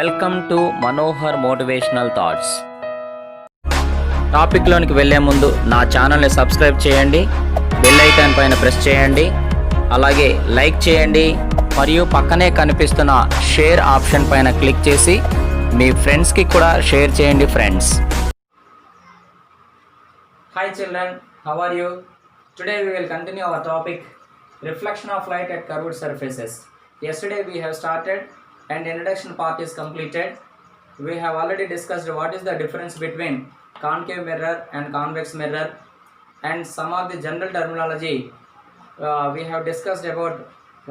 Welcome to Manohar motivational thoughts. టాపిక్లోనికి వెళ్ళే ముందు నా ఛానల్ని సబ్స్క్రైబ్ చేయండి, బెల్ ఐకాన్ పైన ప్రెస్ చేయండి, అలాగే లైక్ చేయండి మరియు పక్కనే కనిపిస్తున్న షేర్ ఆప్షన్ పైన క్లిక్ చేసి మీ ఫ్రెండ్స్కి కూడా షేర్ చేయండి friends. Hi children, how are you? Today we will continue our topic reflection of light at curved surfaces. Yesterday we have started and introduction part is completed. We have already discussed what is the difference between concave mirror and convex mirror and some of the general terminology. We have discussed about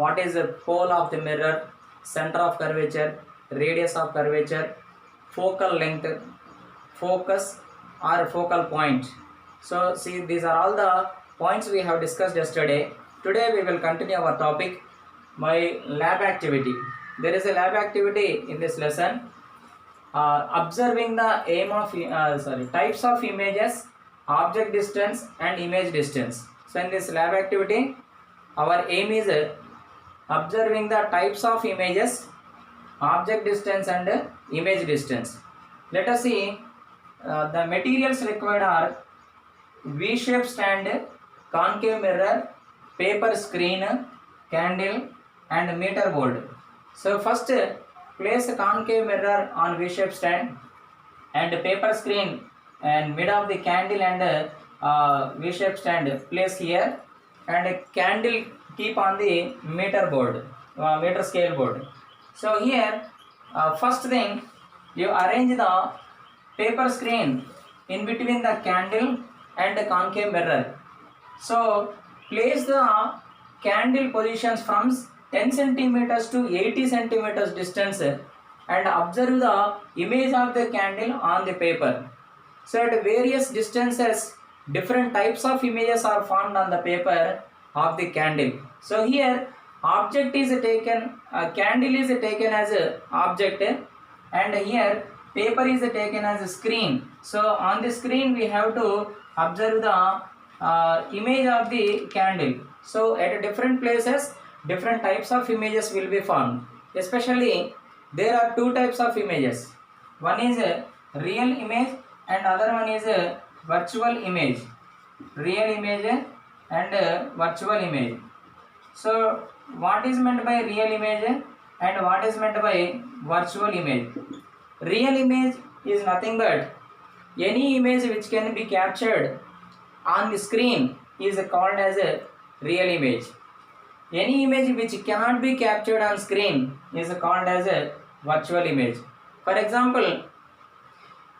what is the pole of the mirror, center of curvature, radius of curvature, focal length, focus or focal point. So see, these are all the points we have discussed yesterday. Today we will continue our topic, my lab activity. There is a lab activity in this lesson, observing the types of images, object distance and image distance. So in this lab activity, our aim is observing the types of images, object distance and image distance. Let us see, the materials required are V-shaped stand, concave mirror, paper screen, candle and meter board. So first place a concave mirror on V-shaped stand and paper screen and mid of the candle and V-shaped stand place here, and a candle keep on the meter board, meter scale board. So here first thing, you arrange the paper screen in between the candle and the concave mirror. So place the candle positions from 10 centimeters to 80 centimeters distance and observe the image of the candle on the paper. So at various distances, different types of images are formed on the paper of the candle. So here object is taken, candle is taken as a object, and here paper is taken as a screen. So on the screen we have to observe the image of the candle. So at different places, different types of images will be formed. Especially there are two types of images. One is a real image and other one is a virtual image. Real image and virtual image. So what is meant by real image and what is meant by virtual image? Real image is nothing but any image which can be captured on the screen is called as a real image. Any image which cannot be captured on screen is called as a virtual image. For example,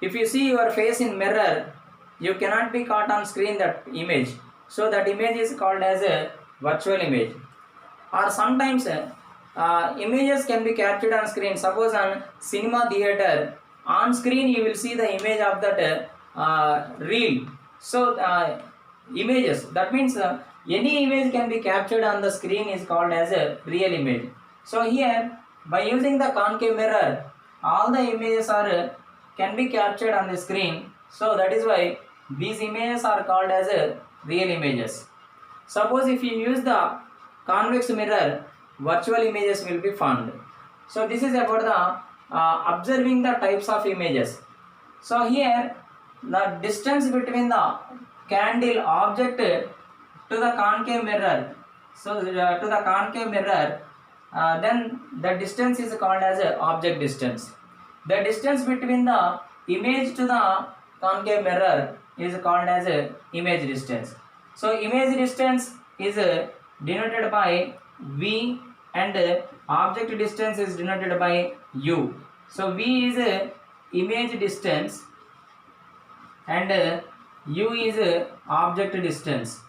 if you see your face in mirror, you cannot be caught on screen that image. So that image is called as a virtual image. Or sometimes images can be captured on screen. Suppose on cinema theater, on screen you will see the image of that reel. So images, that means any image can be captured on the screen is called as a real image. So here by using the concave mirror, all the images are can be captured on the screen. So that is why these images are called as a real images. Suppose if you use the convex mirror, virtual images will be formed. So this is about the observing the types of images. So here the distance between the candle object to the concave mirror, so to the concave mirror, then the distance is called as a object distance. The distance between the image to the concave mirror is called as a image distance. So image distance is denoted by V and object distance is denoted by U. So V is image distance and U is object distance.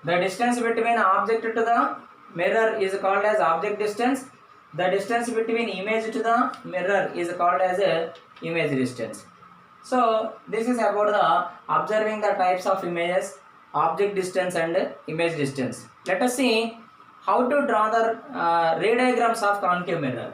The distance between object to the mirror is called as object distance. The distance between image to the mirror is called as a image distance. So this is about the observing the types of images, object distance and image distance. Let us see how to draw the ray diagrams of concave mirror.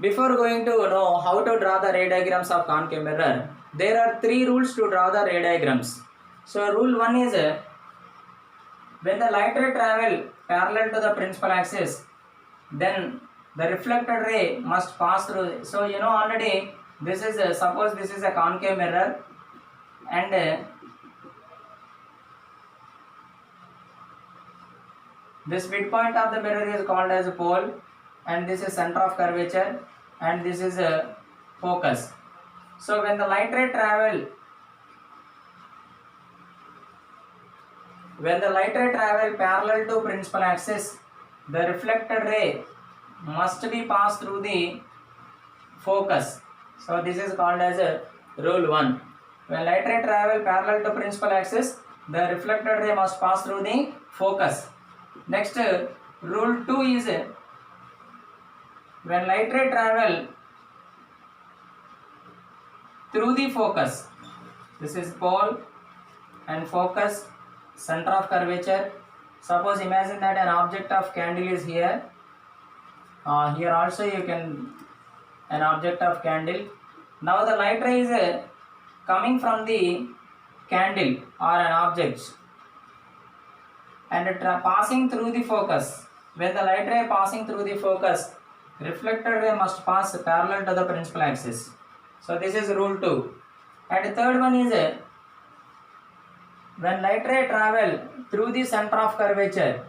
Before going to know how to draw the ray diagrams of concave mirror, there are 3 rules to draw the ray diagrams. So rule 1 is when the light ray travel parallel to the principal axis, then the reflected ray must pass through. So you know already this is suppose this is a concave mirror, and this midpoint of the mirror is called as a pole, and this is center of curvature, and this is a focus. So when the light ray travel parallel to principal axis, the reflected ray must be passed through the focus. So this is called as a rule 1. When light ray travel parallel to principal axis, the reflected ray must pass through the focus. Next, rule 2 is when light ray travel through the focus, this is pole and focus, center of curvature. Suppose imagine that an object of candle is here. Here also you can an object of candle. Now the light ray is coming from the candle or an object and passing through the focus. When the light ray passing through the focus, reflected ray must pass parallel to the principal axis. So this is rule 2. And the third one is when light ray travel through the center of curvature,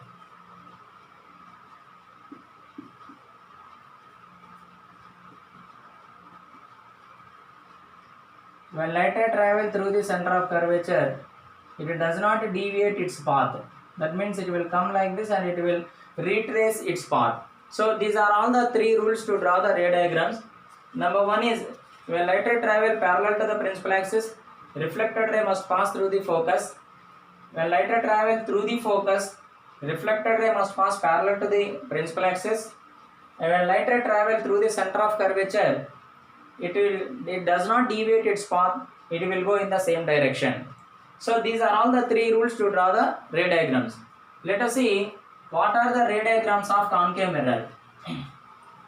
it does not deviate its path. That means it will come like this and it will retrace its path. So these are all the 3 rules to draw the ray diagrams. Number 1 is when light ray travel parallel to the principal axis, reflected ray must pass through the focus. When light ray travel through the focus, reflected ray must pass parallel to the principal axis. And when light ray travel through the center of curvature, it does not deviate its path, it will go in the same direction. So these are all the 3 rules to draw the ray diagrams. Let us see what are the ray diagrams of concave mirror.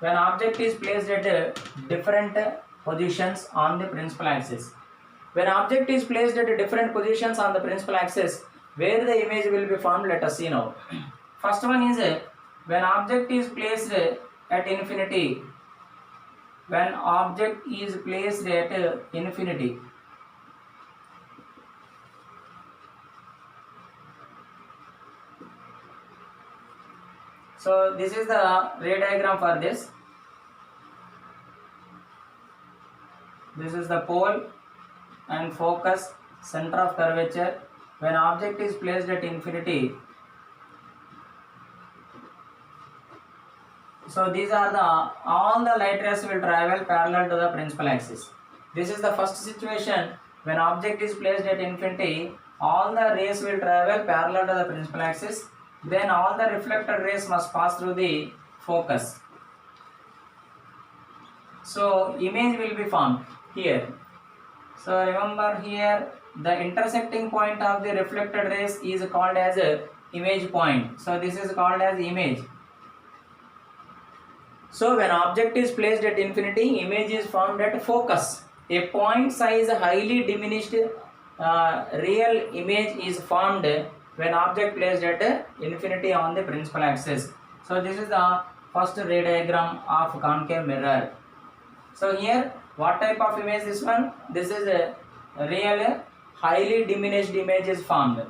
When object is placed at different positions on the principal axis. When object is placed at different positions on the principal axis, where the image will be formed, let us see now. First one is when object is placed at infinity. When object is placed at infinity, so this is the ray diagram for this. This is the pole and focus, center of curvature. When object is placed at infinity, so these are all the light rays will travel parallel to the principal axis. This is the first situation. When object is placed at infinity, all the rays will travel parallel to the principal axis. Then all the reflected rays must pass through the focus. So image will be formed here. So remember here the intersecting point of the reflected rays is called as a image point. So this is called as image. So when object is placed at infinity, image is formed at focus. A point size highly diminished real image is formed when object placed at infinity on the principal axis. So this is the first ray diagram of concave mirror. So here what type of image this one? This is a real highly diminished image is formed.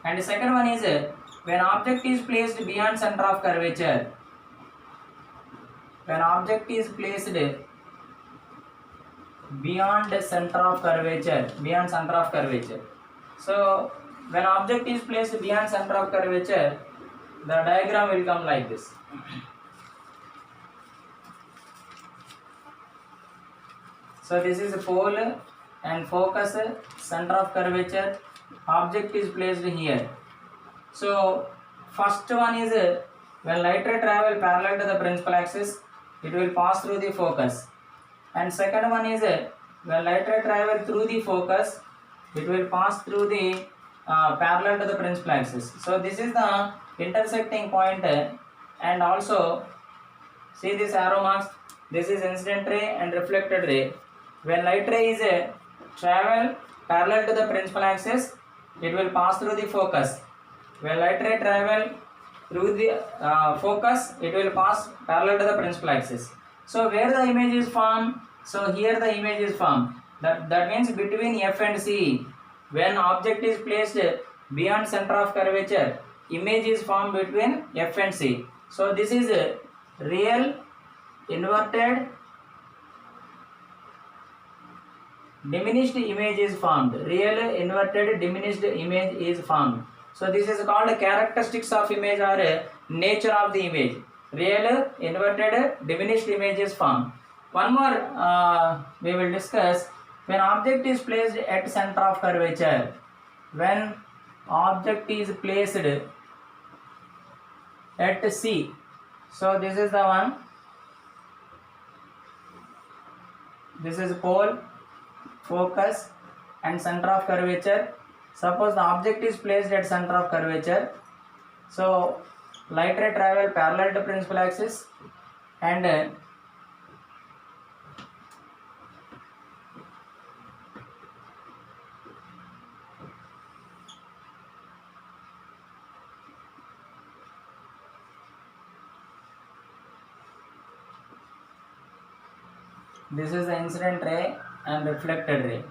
And the second one is when object is placed beyond center of curvature. When object is placed beyond center of curvature, so when object is placed beyond center of curvature, the diagram will come like this. So this is a pole and focus, center of curvature, object is placed here. So first one is when light ray travel parallel to the principal axis, it will pass through the focus. And second one is when light ray travel through the focus, it will pass through the parallel to the principal axis. So this is the intersecting point, and also See this arrow marks. This is incident ray and reflected ray. When light ray is a travel parallel to the principal axis, it will pass through the focus. When light ray travel through the focus, it will pass parallel to the principal axis. So where the image is formed? So here the image is formed. That means between F and C. When object is placed beyond center of curvature, image is formed between F and C. So this is a real inverted diminished image is formed. Real inverted diminished image is formed. So this is called characteristics of image or nature of the image. Real inverted diminished image is formed. One more we will discuss. When object is placed at center of curvature. When object is placed at C. So this is the one. This is pole, focus and center of curvature. Suppose the object is placed at center of curvature. So light ray travel parallel to principal axis and this is the incident ray and reflected ray.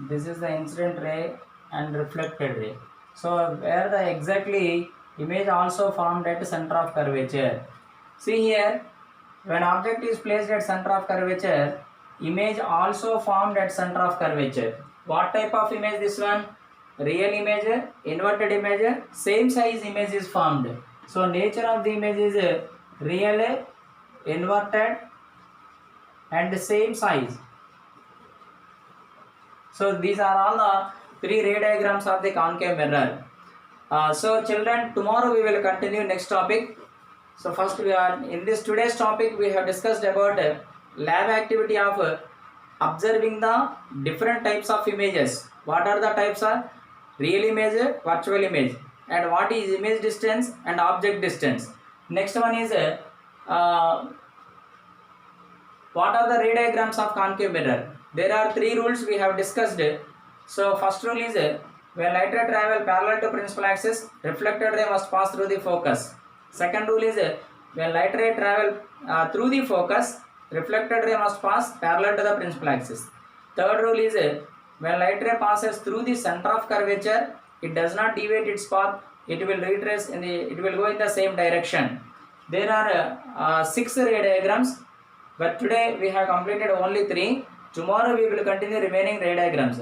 This is the incident ray and reflected ray. So where the exactly image also formed at center of curvature. See here, when object is placed at center of curvature, image also formed at center of curvature. What type of image this one? Real image, inverted image, same size image is formed. So nature of the image is real, inverted and the same size. So these are all the 3 ray diagrams of the concave mirror. So children, tomorrow we will continue next topic. So first we are in this today's topic we have discussed about lab activity of observing the different types of images. What are the types are? Real image, virtual image, and what is image distance and object distance. Next one is what are the ray diagrams of concave mirror? There are 3 rules we have discussed. So first rule is when light ray travel parallel to principal axis, reflected ray must pass through the focus. Second rule is when light ray travel through the focus, reflected ray must pass parallel to the principal axis. Third rule is when light ray passes through the center of curvature, it does not deviate its path. It will retrace it will go in the same direction. There are 6 ray diagrams. But today we have completed only 3. Tomorrow we will continue remaining ray diagrams.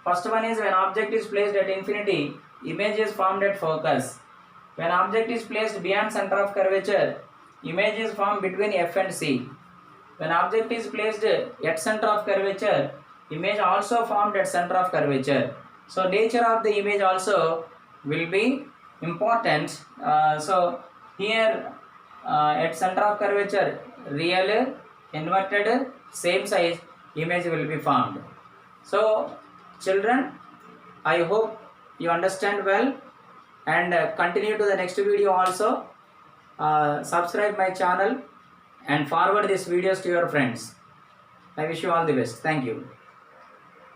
First one is when object is placed at infinity, image is formed at focus. When object is placed beyond center of curvature, image is formed between F and C. When object is placed at center of curvature, image also formed at center of curvature. So nature of the image also will be important. So here at center of curvature, real, inverted, same size image will be formed. So children, I hope you understand well and continue to the next video also. Subscribe my channel and forward these videos to your friends. I wish you all the best. Thank you.